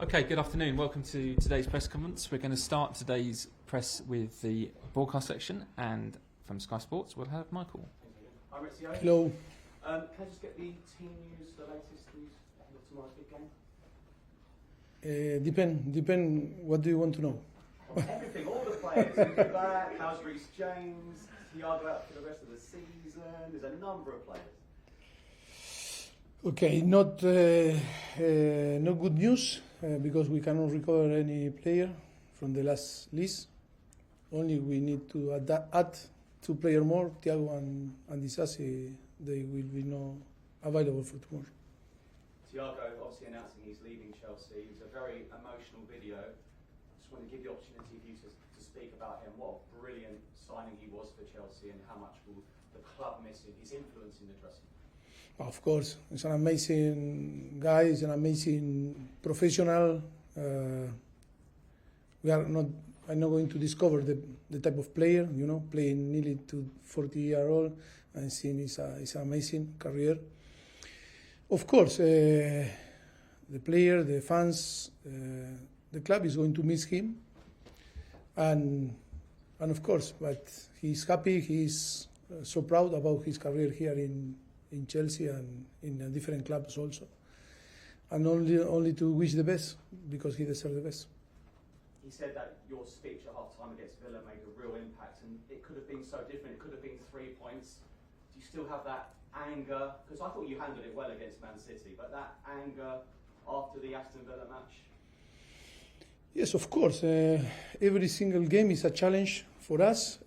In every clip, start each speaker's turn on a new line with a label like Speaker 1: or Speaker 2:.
Speaker 1: Okay, good afternoon. Welcome to today's press conference. We're going to start today's press with the broadcast section, and from Sky Sports we'll have Michael.
Speaker 2: Hi Mauricio.
Speaker 3: Hello.
Speaker 2: Can I just get the team news, the latest news ahead of tomorrow's big game?
Speaker 3: Depend. What do you want to know?
Speaker 2: Everything, all the players. Who's back? How's Reece James? Thiago out for the rest of the season? There's a number of players.
Speaker 3: Okay, not good news because we cannot recover any player from the last list. Only we need to add 2 players more, Thiago and Disasi. They will be not available for tomorrow.
Speaker 2: Thiago obviously announcing he's leaving Chelsea. It was a very emotional video. I just want to give the opportunity for you to speak about him. What a brilliant signing he was for Chelsea, and how much will the club miss him, his influence in the dressing room.
Speaker 3: Of course, he's an amazing guy. He's an amazing professional. I'm not going to discover the type of player, playing nearly to 40-year-old. I think it's an amazing career. Of course, the player, the fans, the club is going to miss him, and of course, but he's happy. He's so proud about his career here in Chelsea and in different clubs also, and only to wish the best because he deserves the best.
Speaker 2: He said that your speech at half-time against Villa made a real impact, and it could have been so different. It could have been 3 points. Do you still have that anger? Because I thought you handled it well against Man City, but that anger after the Aston Villa match?
Speaker 3: Yes, of course. Every single game is a challenge for us.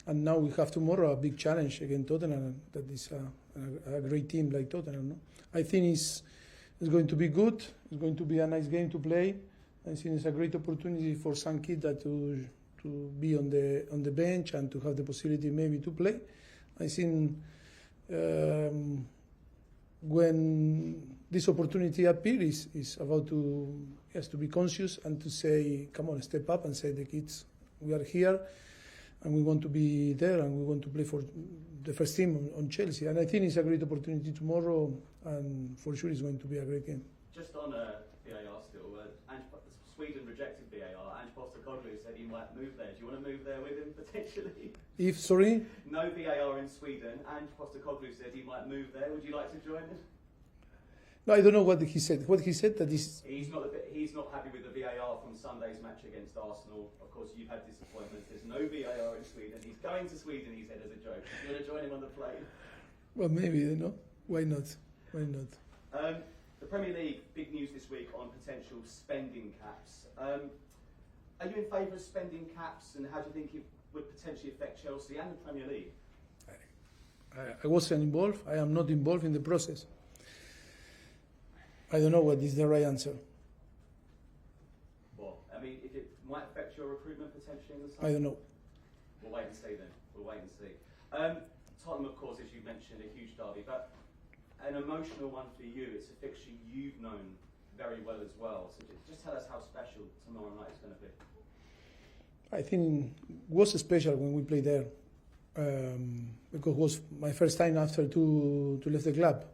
Speaker 3: And now we have tomorrow a big challenge against Tottenham. That is a great team like Tottenham. No? I think it's going to be good. It's going to be a nice game to play. I think it's a great opportunity for some kids to be on the bench and to have the possibility maybe to play. I think when this opportunity appears, is about to be conscious and to say, come on, step up and say the kids, we are here. And we want to be there, and we want to play for the first team on Chelsea. And I think it's a great opportunity tomorrow, and for sure it's going to be a great game.
Speaker 2: Just on VAR still, Sweden rejected VAR. Ange Postecoglou said he might move there. Do you want to move there with him potentially?
Speaker 3: Sorry?
Speaker 2: No VAR in Sweden. Ange Postecoglou said he might move there. Would you like to join him?
Speaker 3: No, I don't know what he said. What he said that is...
Speaker 2: He's not happy with the VAR from Sunday's match against Arsenal. Of course, you've had disappointments. There's no VAR in Sweden. He's going to Sweden, he said, as a joke. Do you want to join him on the plane?
Speaker 3: Well, maybe, Why not?
Speaker 2: The Premier League, big news this week on potential spending caps. Are you in favour of spending caps, and how do you think it would potentially affect Chelsea and the Premier League?
Speaker 3: I wasn't involved. I am not involved in the process. I don't know what is the right answer.
Speaker 2: Well, I mean, if it might affect your recruitment potentially in the summer?
Speaker 3: I don't know.
Speaker 2: We'll wait and see then. Tottenham, of course, as you mentioned, a huge derby, but an emotional one for you. It's a fixture you've known very well as well. So just tell us how special tomorrow night is going to be. I think
Speaker 3: it was special when we played there because it was my first time after to leave the club.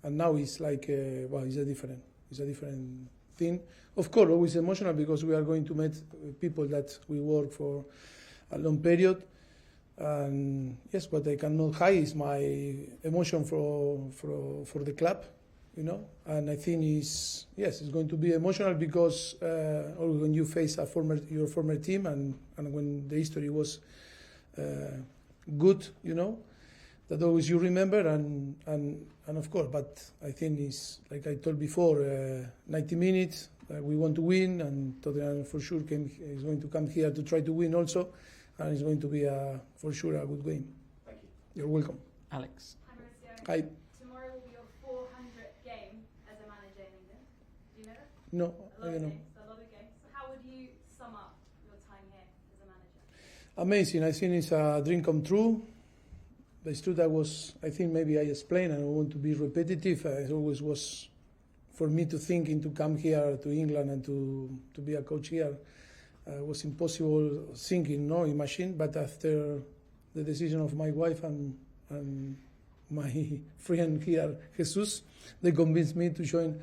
Speaker 3: And now it's like, it's a different thing. Of course, always emotional because we are going to meet people that we work for a long period. And yes, what I cannot hide is my emotion for the club, And I think it's going to be emotional because when you face your former team and when the history was good, that always you remember and of course, but I think it's like I told before, 90 minutes, we want to win, and Tottenham for sure is going to come here to try to win also, and it's going to be for sure a good game.
Speaker 2: Thank you.
Speaker 3: You're welcome.
Speaker 1: Alex.
Speaker 4: Hi Mauricio.
Speaker 3: Hi.
Speaker 4: Tomorrow will be your 400th game as a manager in England. Do you know that?
Speaker 3: No, I don't know.
Speaker 4: A lot of games. So how would you sum up your time here as a manager?
Speaker 3: Amazing. I think it's a dream come true. It's true that I think maybe I explained, and I want to be repetitive. It always was for me to come here to England and to be a coach here. Was impossible thinking, imagine. But after the decision of my wife and my friend here, Jesus, they convinced me to join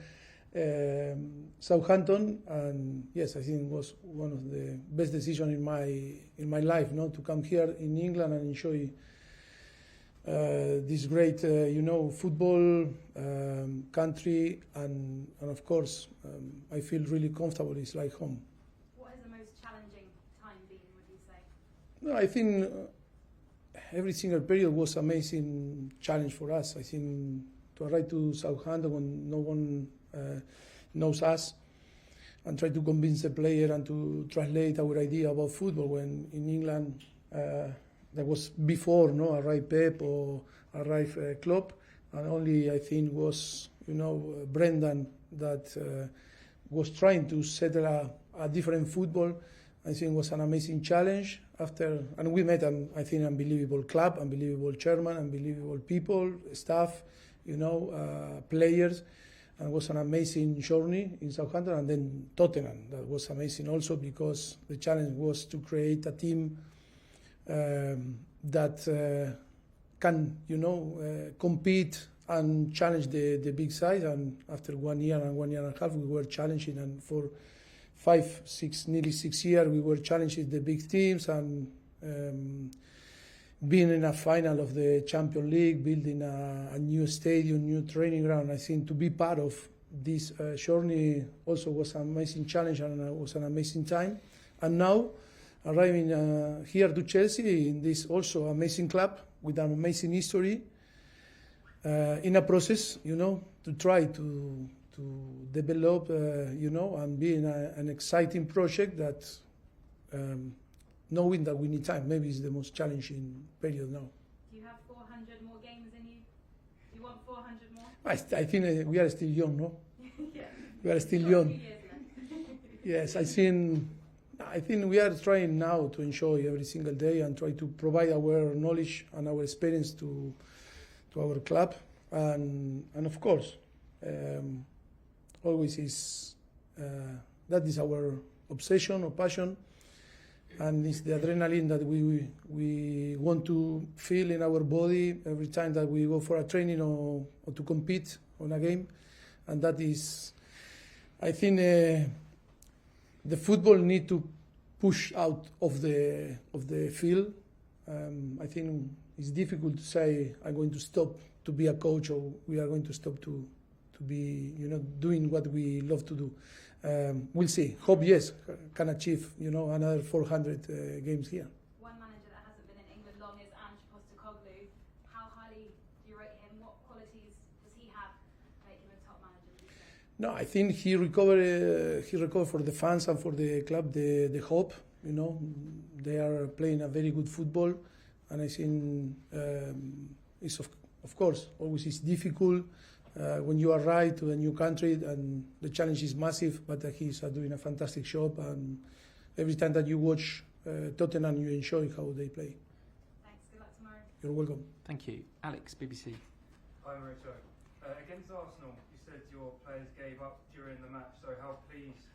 Speaker 3: Southampton, and yes, I think it was one of the best decisions in my life, to come here in England and enjoy this great, football country, and of course, I feel really comfortable. It's like home.
Speaker 4: What has the most challenging time been, would you say?
Speaker 3: No, I think every single period was amazing challenge for us. I think to arrive to Southampton when no one knows us, and try to convince the player and to translate our idea about football, when in England that was before arrive Pep or arrive Klopp, and only I think was Brendan that was trying to settle a different football. I think it was an amazing challenge and we met I think unbelievable club, unbelievable chairman, unbelievable people, staff, players, and it was an amazing journey in Southampton. And then Tottenham, that was amazing also, because the challenge was to create a team that can compete and challenge the big size. And after 1 year and 1 year and a half, we were challenging, and for nearly 6 years, we were challenging the big teams, and being in a final of the Champions League, building a new stadium, new training ground. I think to be part of this journey also was an amazing challenge, and it was an amazing time. And now, arriving here to Chelsea in this also amazing club with an amazing history, in a process, to try to develop, and be in an exciting project that, knowing that we need time, maybe is the most challenging period now.
Speaker 4: Do you have 400 more games in you? Do you want 400 more?
Speaker 3: I think we are still young, no?
Speaker 4: Yeah.
Speaker 3: We are still
Speaker 4: Got a
Speaker 3: young.
Speaker 4: few years left.
Speaker 3: Yes, I think we are trying now to enjoy every single day and try to provide our knowledge and our experience to our club, and of course, always is that is our obsession or passion, and it's the adrenaline that we want to feel in our body every time that we go for a training or to compete on a game, and that is, I think, the football need to push out of the field. I think it's difficult to say I'm going to stop to be a coach, or we are going to stop to be doing what we love to do. We'll see. Hope yes can achieve another 400 games here.
Speaker 4: One manager that hasn't been in England long is Ange Postecoglou. How highly do you rate him? What qualities does he have to make him a top manager, would you say?
Speaker 3: No, I think he recovered for the fans and for the club the hope. They are playing a very good football, and I think it's of course always is difficult when you arrive to a new country, and the challenge is massive. But he's doing a fantastic job, and every time that you watch Tottenham, you enjoy how they play.
Speaker 4: Thanks. Good luck tomorrow.
Speaker 3: You're welcome.
Speaker 1: Thank you. Alex, BBC.
Speaker 5: Hi Mauricio. Against Arsenal, you said your players gave up during the match, so how pleased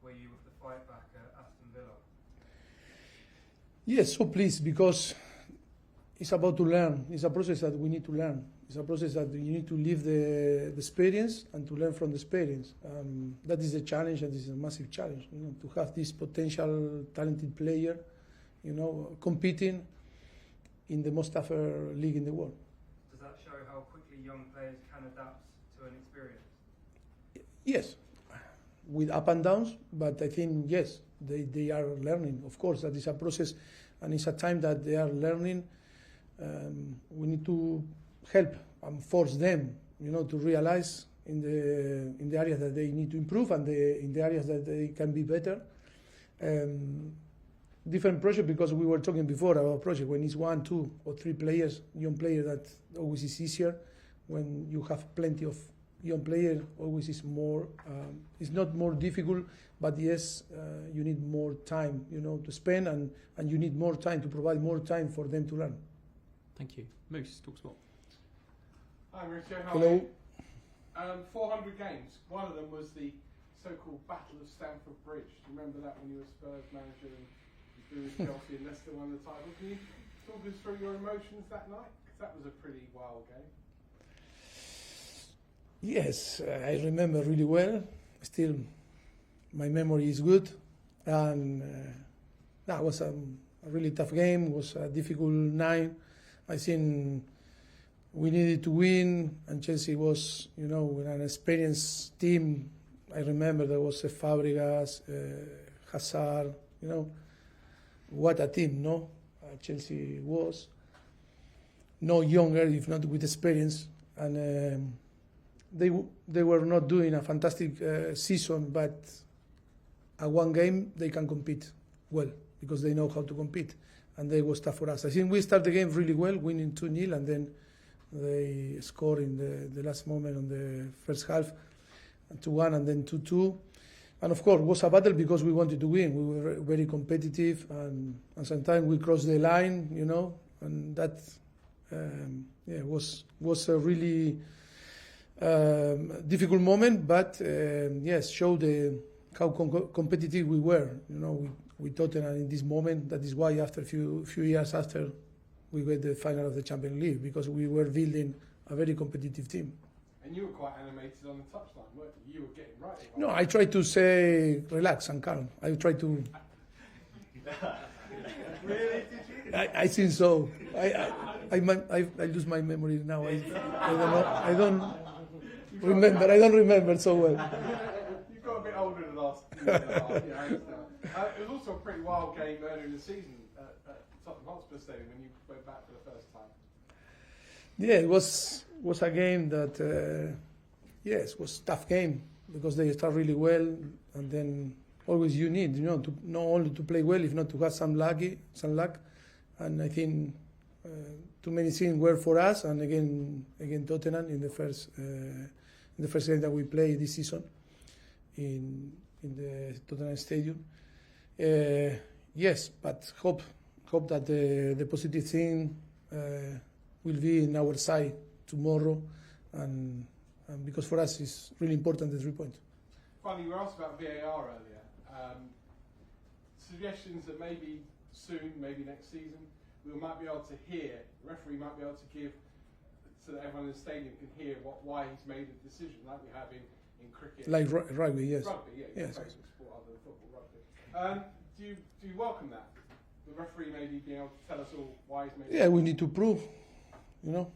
Speaker 5: were you with the fight back at Aston Villa?
Speaker 3: Yes, so pleased, because it's about to learn. It's a process that we need to learn. It's a process that you need to live the experience and to learn from the experience. That is a challenge, and this is a massive challenge. To have this potential talented player, competing in the most tougher league in the world.
Speaker 5: Does that show how quickly young players can adapt to an experience?
Speaker 3: Yes, with up and downs, but I think yes, they are learning. Of course, that is a process, and it's a time that they are learning. We need to help and force them, to realize in the areas that they need to improve, and in the areas that they can be better. Different project, because we were talking before about project when it's 1, 2, or 3 players, young players, that always is easier. When you have plenty of young players, always is more. It's not more difficult, but yes, you need more time, to spend, and you need more time to provide more time for them to learn.
Speaker 1: Thank you. Moose, talk sport.
Speaker 6: Hi Mauricio, how
Speaker 3: Hello.
Speaker 6: are you? 400 games. One of them was the so-called Battle of Stamford Bridge. Do you remember that when you were Spurs manager and you with Chelsea and Leicester won the title? Can you talk us through your emotions that night? Because that was a pretty wild game.
Speaker 3: Yes, I remember really well. Still, my memory is good, and that was a really tough game. It was a difficult night. I think we needed to win, and Chelsea was, with an experienced team. I remember there was Fabregas, Hazard. What a team, no? Chelsea was no younger, if not with experience, and they were not doing a fantastic season, but at one game they can compete well because they know how to compete, and they was tough for us. I think we started the game really well, winning 2-0, and then they scored in the last moment on the first half, 2-1 and then 2-2. And of course, it was a battle because we wanted to win. We were very competitive, and sometimes we crossed the line, and that was a really difficult moment, but yes, showed how competitive we were, with Tottenham in this moment. That is why after a few years after, we got the final of the Champions League, because we were building a very competitive team.
Speaker 6: And you were quite animated on the touchline, weren't you? You were getting right.
Speaker 3: No, I try to say relax and calm. I try to.
Speaker 6: Really? Did you?
Speaker 3: I think so. I lose my memory now. I don't know. I don't remember. I don't remember so well.
Speaker 6: You got a bit older in the last year and a half. Yeah, I understand. It was also a pretty wild game earlier in the season at Tottenham Hotspur Stadium when you went back for the first time.
Speaker 3: Yeah, it was a game that, yes, was a tough game because they start really well, and then always you need, to not only to play well, if not to have some luck. And I think too many things were for us, and again Tottenham in the first game that we played this season in the Tottenham Stadium. Yes, but hope that the positive thing will be in our side tomorrow, and because for us it's really important, the 3 points.
Speaker 6: Finally, you were asked about VAR earlier. Suggestions that maybe soon, maybe next season, we might be able to hear, the referee might be able to give, so that everyone in the stadium can hear why he's made a decision, like we have in cricket.
Speaker 3: Like rugby, yes.
Speaker 6: Rugby, yeah.
Speaker 3: Yes.
Speaker 6: Basic sport other than football, rugby. Do you welcome that? The referee maybe being able to tell us all why he's made.
Speaker 3: Yeah, we need to prove, Why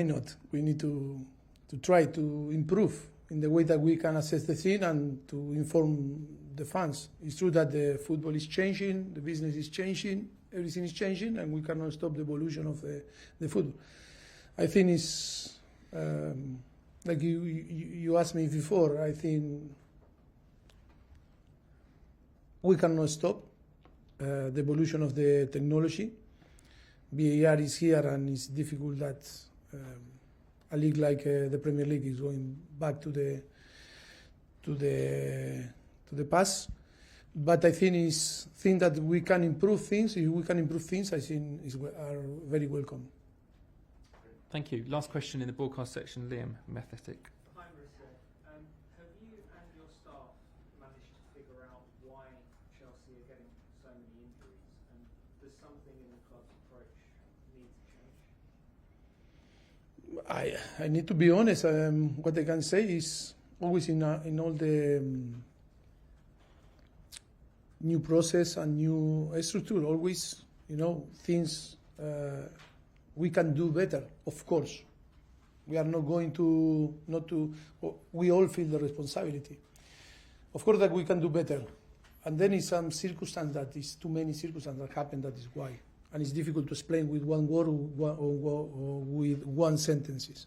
Speaker 3: not? We need to try to improve in the way that we can assess the thing and to inform the fans. It's true that the football is changing, the business is changing, everything is changing, and we cannot stop the evolution of the football. I think it's like you asked me before. I think we cannot stop the evolution of the technology. VAR is here, and it's difficult that a league like the Premier League is going back to the past. But I think that we can improve things. If we can improve things, I think are very welcome.
Speaker 1: Thank you. Last question in the broadcast section, Liam, Methetic.
Speaker 7: Hi, Mauricio. Have you and your staff managed to figure out why Chelsea are getting so many injuries? And does something in the club's approach need to change?
Speaker 3: I need to be honest. What I can say is always in all the new process and new structure, always, things we can do better, of course. We are not going to, we all feel the responsibility. Of course that we can do better. And then in some circumstance that is too many circumstances that happen, that is why. And it's difficult to explain with one word or with one sentences.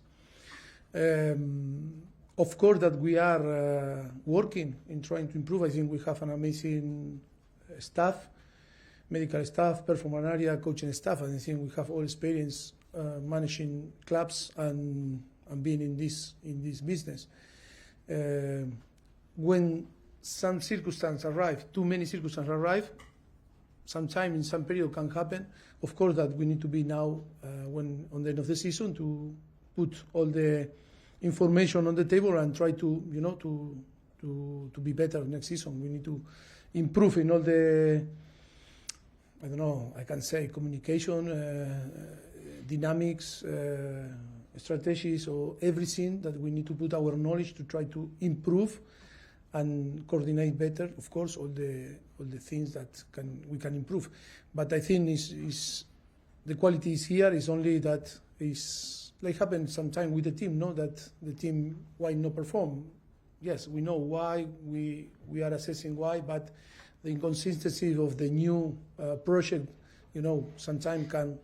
Speaker 3: Of course that we are working in trying to improve. I think we have an amazing staff, medical staff, performance area, coaching staff, and I think we have all experience managing clubs and being in this business. When some circumstances arrive, too many circumstances arrive, sometime in some period can happen. Of course that we need to be now, when on the end of the season, to put all the information on the table and try to to be better next season. We need to improve in all the, I can say communication, dynamics, strategies or everything that we need to put our knowledge to try to improve and coordinate better. Of course, all the things that we can improve. But I think is the quality is here. Is only that is like happened sometimes with the team. No, that the team why not perform. Yes, we know why. We are assessing why, but the inconsistency of the new project, sometimes can.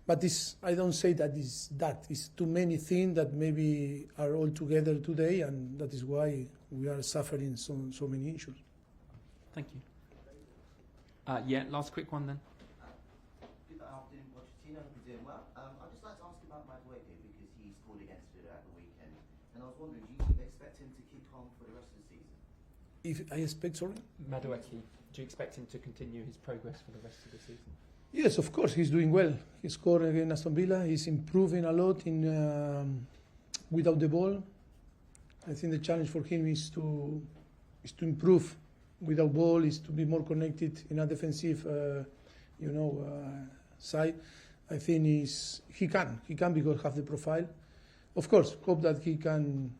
Speaker 3: But I don't say that it's too many things that maybe are all together today, and that is why we are suffering so many issues.
Speaker 1: Thank you. Last quick one then.
Speaker 8: Good afternoon, Pochettino. Hope you're doing well. I'd just like to ask about Madueke because he scored against Villa at the weekend, and I was wondering, do you expect him to kick on for the rest of the season?
Speaker 3: If I expect, sorry?
Speaker 1: Madueke, do you expect him to continue his progress for the rest of the season?
Speaker 3: Yes, of course, he's doing well. He scored against Aston Villa. He's improving a lot in without the ball. I think the challenge for him is to improve without ball, is to be more connected in a defensive, side. I think he can because have the profile. Of course, hope that he can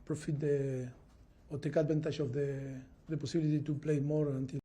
Speaker 3: profit or take advantage of the possibility to play more until.